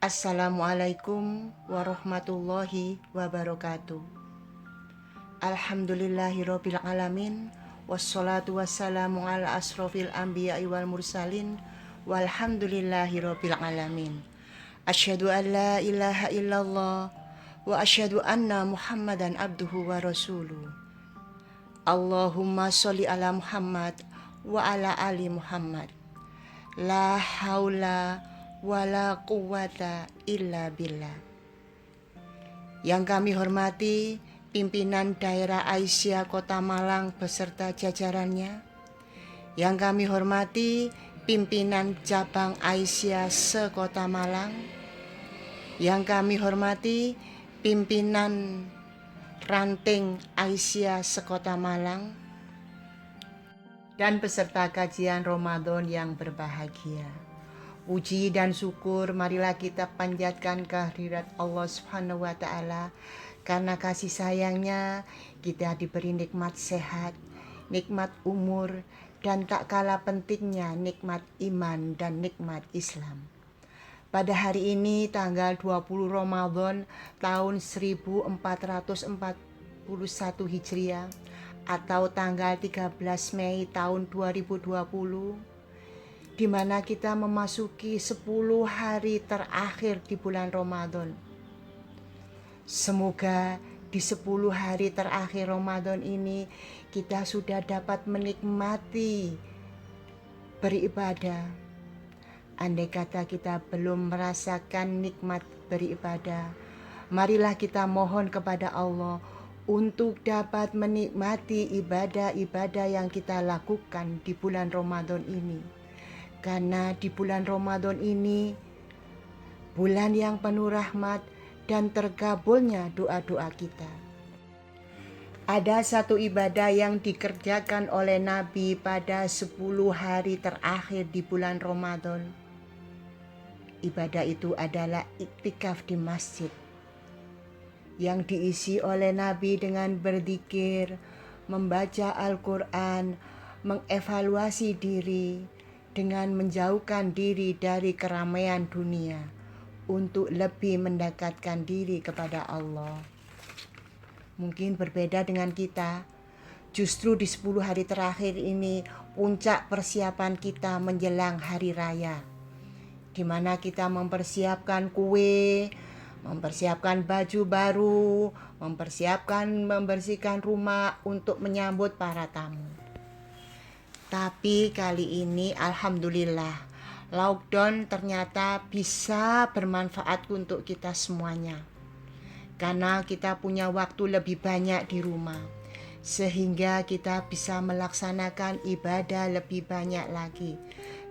Assalamualaikum warahmatullahi wabarakatuh. Alhamdulillahirabbil alamin wassalatu wassalamu ala asrofil anbiya'i wal mursalin walhamdulillahirabbil alamin. Asyhadu an la ilaha illallah wa asyhadu anna Muhammadan abduhu wa rasuluh. Allahumma sholli ala Muhammad wa ala ali Muhammad. La haula wala quwata illa billah. Yang kami hormati pimpinan daerah Aisyah Kota Malang beserta jajarannya. Yang kami hormati pimpinan cabang Aisyah se-Kota Malang. Yang kami hormati pimpinan ranting Aisyah se-Kota Malang dan peserta kajian Ramadan yang berbahagia. Puji dan syukur marilah kita panjatkan kehadirat Allah Subhanahu wa Ta'ala, karena kasih sayangnya kita diberi nikmat sehat, nikmat umur, dan tak kalah pentingnya nikmat iman dan nikmat Islam. Pada hari ini tanggal 20 Ramadan tahun 1441 Hijriah atau tanggal 13 Mei tahun 2020, di mana kita memasuki 10 hari terakhir di bulan Ramadan. Semoga di 10 hari terakhir Ramadan ini kita sudah dapat menikmati beribadah. Andai kata kita belum merasakan nikmat beribadah, marilah kita mohon kepada Allah untuk dapat menikmati ibadah-ibadah yang kita lakukan di bulan Ramadan ini. Karena di bulan Ramadan ini, bulan yang penuh rahmat dan terkabulnya doa-doa kita. Ada satu ibadah yang dikerjakan oleh Nabi pada 10 hari terakhir di bulan Ramadan. Ibadah itu adalah iktikaf di masjid, yang diisi oleh Nabi dengan berzikir, membaca Al-Quran, mengevaluasi diri, dengan menjauhkan diri dari keramaian dunia untuk lebih mendekatkan diri kepada Allah. Mungkin berbeda dengan kita, justru di 10 hari terakhir ini puncak persiapan kita menjelang hari raya, di mana kita mempersiapkan kue, mempersiapkan baju baru, membersihkan rumah untuk menyambut para tamu. Tapi kali ini alhamdulillah, lockdown ternyata bisa bermanfaat untuk kita semuanya. Karena kita punya waktu lebih banyak di rumah, sehingga kita bisa melaksanakan ibadah lebih banyak lagi.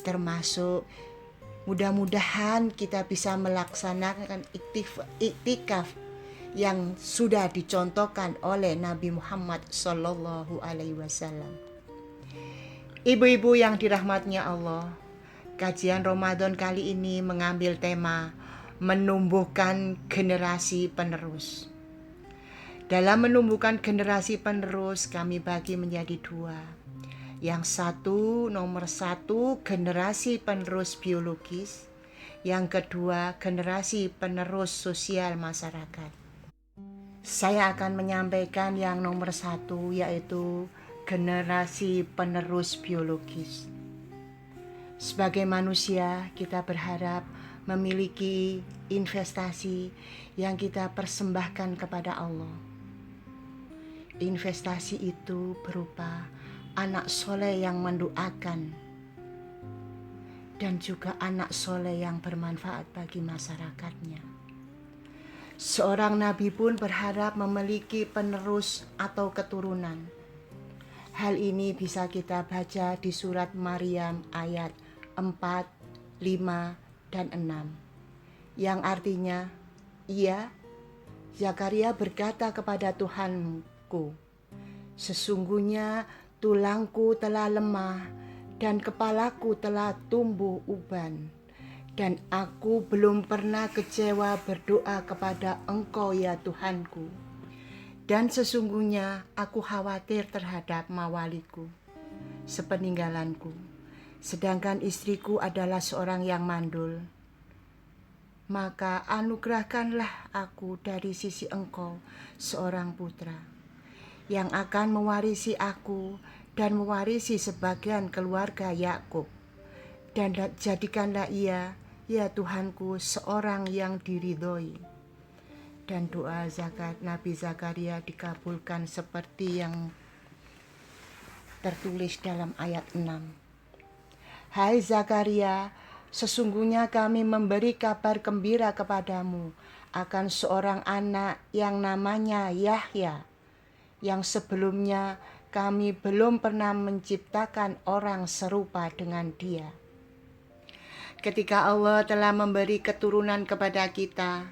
Termasuk mudah-mudahan kita bisa melaksanakan iktikaf yang sudah dicontohkan oleh Nabi Muhammad SAW. Ibu-ibu yang dirahmatnya Allah, kajian Ramadan kali ini mengambil tema menumbuhkan generasi penerus. Dalam menumbuhkan generasi penerus, kami bagi menjadi dua. Yang satu, nomor satu, generasi penerus biologis. Yang kedua, generasi penerus sosial masyarakat. Saya akan menyampaikan yang nomor satu, yaitu generasi penerus biologis. Sebagai manusia, kita berharap memiliki investasi yang kita persembahkan kepada Allah. Investasi itu berupa anak soleh yang mendoakan dan juga anak soleh yang bermanfaat bagi masyarakatnya. Seorang nabi pun berharap memiliki penerus atau keturunan. Hal ini bisa kita baca di surat Maryam ayat 4, 5, dan 6. Yang artinya, Zakaria berkata kepada Tuhanku, sesungguhnya tulangku telah lemah dan kepalaku telah tumbuh uban. Dan aku belum pernah kecewa berdoa kepada Engkau ya Tuhanku. Dan sesungguhnya aku khawatir terhadap mawaliku, sepeninggalanku. Sedangkan istriku adalah seorang yang mandul. maka anugerahkanlah aku dari sisi Engkau seorang putra yang akan mewarisi aku dan mewarisi sebagian keluarga Yakub, dan jadikanlah ia, ya Tuhanku, seorang yang diridhoi. Dan doa Nabi Zakaria dikabulkan seperti yang tertulis dalam ayat 6. Hai Zakaria, sesungguhnya kami memberi kabar gembira kepadamu akan seorang anak yang namanya Yahya, yang sebelumnya kami belum pernah menciptakan orang serupa dengan dia. Ketika Allah telah memberi keturunan kepada kita,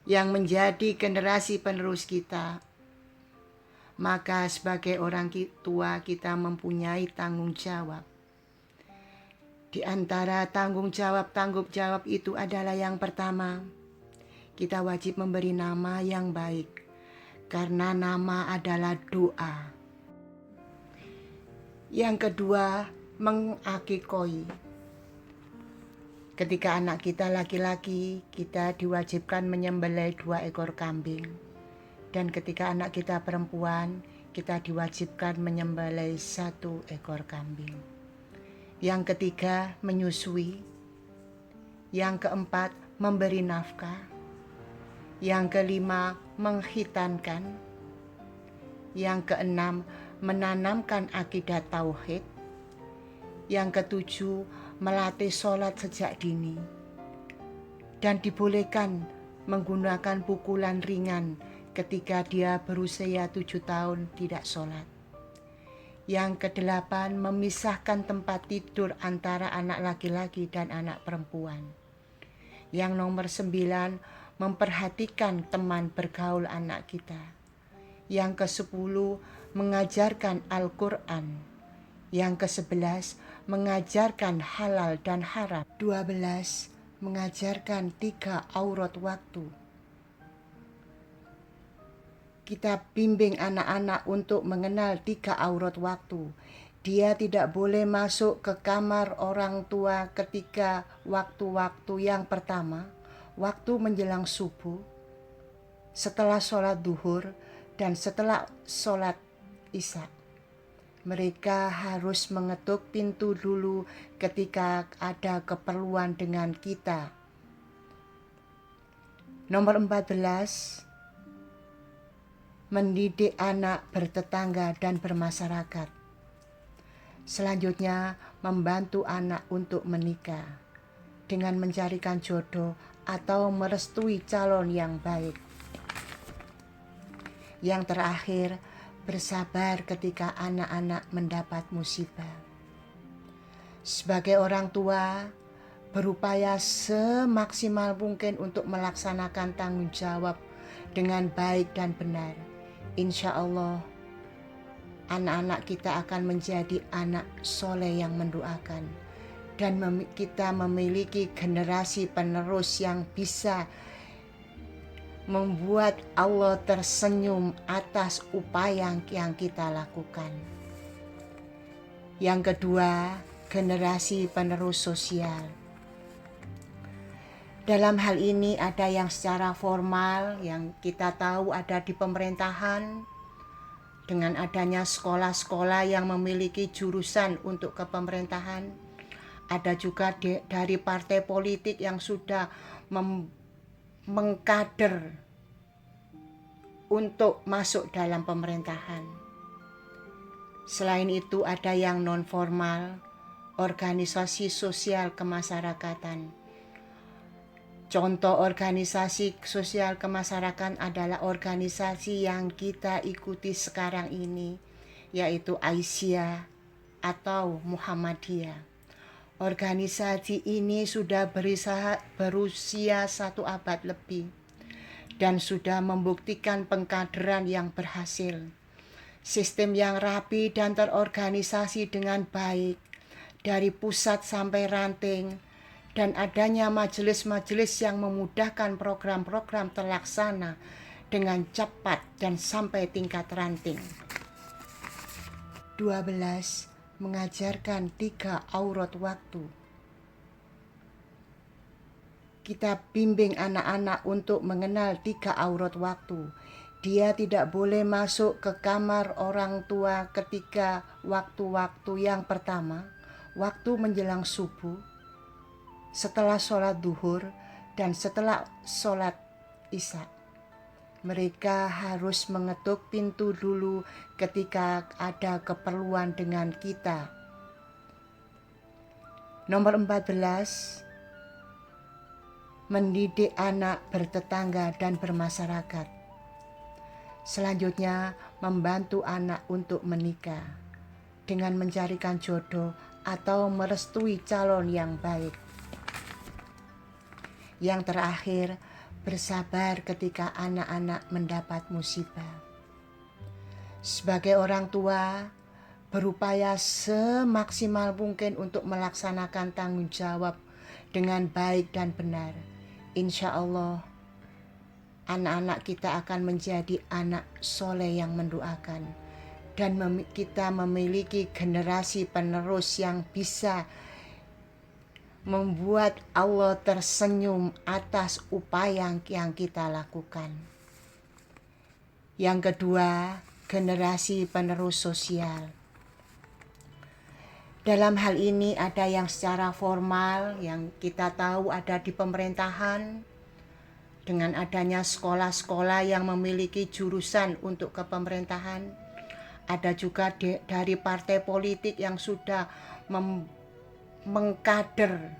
yang menjadi generasi penerus kita, maka sebagai orang tua kita mempunyai tanggung jawab. Di antara tanggung jawab itu adalah yang pertama, kita wajib memberi nama yang baik, karena nama adalah doa. Yang kedua, mengakikoi. Ketika anak kita laki-laki, kita diwajibkan menyembelih 2 ekor kambing. Dan ketika anak kita perempuan, kita diwajibkan menyembelih 1 ekor kambing. Yang ketiga, menyusui. Yang keempat, memberi nafkah. Yang kelima, mengkhitankan. Yang keenam, menanamkan akidah tauhid. Yang ketujuh, melatih sholat sejak dini. Dan dibolehkan menggunakan pukulan ringan ketika dia berusia 7 tahun tidak sholat. Yang kedelapan, memisahkan tempat tidur antara anak laki-laki dan anak perempuan. Yang nomor 9, memperhatikan teman bergaul anak kita. Yang ke-10, mengajarkan Al-Quran. Yang ke-11, mengajarkan halal dan haram. 12, mengajarkan 3 aurat waktu. Kita bimbing anak-anak untuk mengenal 3 aurat waktu. Dia tidak boleh masuk ke kamar orang tua ketika waktu-waktu yang pertama, waktu menjelang subuh, setelah sholat duhur, dan setelah sholat isya. Mereka harus mengetuk pintu dulu ketika ada keperluan dengan kita. Nomor 14, mendidik anak bertetangga dan bermasyarakat. Selanjutnya, membantu anak untuk menikah dengan mencarikan jodoh atau merestui calon yang baik. Yang terakhir, bersabar ketika anak-anak mendapat musibah. Sebagai orang tua, berupaya semaksimal mungkin untuk melaksanakan tanggung jawab dengan baik dan benar. Insya Allah, anak-anak kita akan menjadi anak soleh yang mendoakan. Dan kita memiliki generasi penerus yang bisa membuat Allah tersenyum atas upaya yang kita lakukan. Yang kedua, generasi penerus sosial. Dalam hal ini ada yang secara formal, yang kita tahu ada di pemerintahan, dengan adanya sekolah-sekolah yang memiliki jurusan untuk kepemerintahan. Ada juga dari partai politik yang sudah mengkader untuk masuk dalam pemerintahan. Selain itu ada yang non formal, organisasi sosial kemasyarakatan. Contoh organisasi sosial kemasyarakatan adalah organisasi yang kita ikuti sekarang ini, yaitu Aisyah atau Muhammadiyah. Organisasi ini sudah berusia 1 abad lebih dan sudah membuktikan pengkaderan yang berhasil. Sistem yang rapi dan terorganisasi dengan baik dari pusat sampai ranting, dan adanya majelis-majelis yang memudahkan program-program terlaksana dengan cepat dan sampai tingkat ranting. 12. Mengajarkan 3 aurat waktu. kita bimbing anak-anak untuk mengenal 3 aurat waktu. Dia tidak boleh masuk ke kamar orang tua ketika waktu-waktu yang pertama, waktu menjelang subuh, setelah sholat duhur, dan setelah sholat isya. Mereka harus mengetuk pintu dulu ketika ada keperluan dengan kita. Nomor 14, mendidik anak bertetangga dan bermasyarakat. Selanjutnya, membantu anak untuk menikah dengan mencarikan jodoh atau merestui calon yang baik. Yang terakhir, bersabar ketika anak-anak mendapat musibah. Sebagai orang tua, berupaya semaksimal mungkin untuk melaksanakan tanggung jawab dengan baik dan benar. Insya Allah, anak-anak kita akan menjadi anak soleh yang mendoakan. Dan kita memiliki generasi penerus yang bisa membuat Allah tersenyum atas upaya yang kita lakukan. Yang kedua, generasi penerus sosial. Dalam hal ini ada yang secara formal, yang kita tahu ada di pemerintahan, dengan adanya sekolah-sekolah yang memiliki jurusan untuk kepemerintahan. Ada juga dari partai politik yang sudah mengkader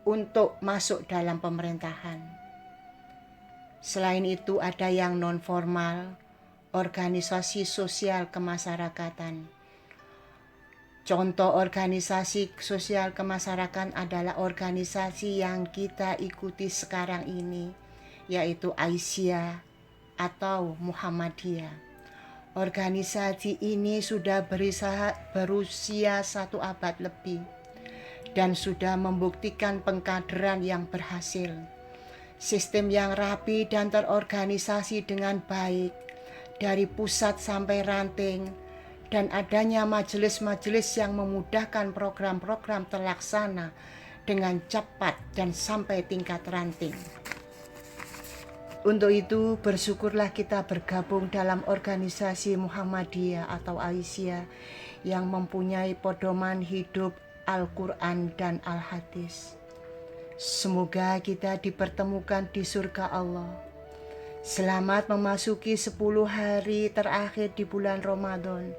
untuk masuk dalam pemerintahan. Selain itu ada yang non formal, organisasi sosial kemasyarakatan. Contoh organisasi sosial kemasyarakatan adalah organisasi yang kita ikuti sekarang ini, yaitu Aisyah atau Muhammadiyah. Organisasi ini sudah berusia 1 abad lebih dan sudah membuktikan pengkaderan yang berhasil. Sistem yang rapi dan terorganisasi dengan baik dari pusat sampai ranting, dan adanya majelis-majelis yang memudahkan program-program terlaksana dengan cepat dan sampai tingkat ranting. Untuk itu, bersyukurlah kita bergabung dalam organisasi Muhammadiyah atau Aisyah yang mempunyai pedoman hidup Al-Quran dan Al-Hadis. Semoga kita dipertemukan di surga Allah. Selamat memasuki 10 hari terakhir di bulan Ramadan.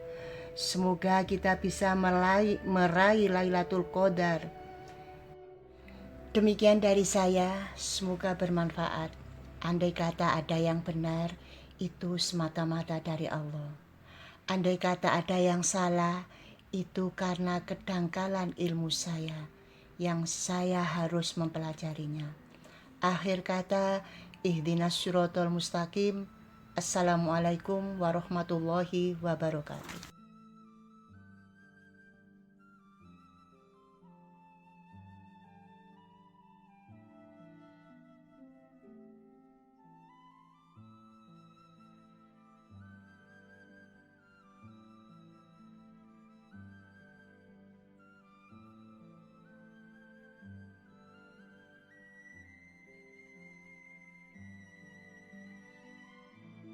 Semoga kita bisa meraih Lailatul Qadar. Demikian dari saya, semoga bermanfaat. Andai kata ada yang benar, itu semata-mata dari Allah. Andai kata ada yang salah, itu karena kedangkalan ilmu saya, yang saya harus mempelajarinya. Akhir kata, ihdinas syiratal mustaqim. Assalamualaikum warahmatullahi wabarakatuh.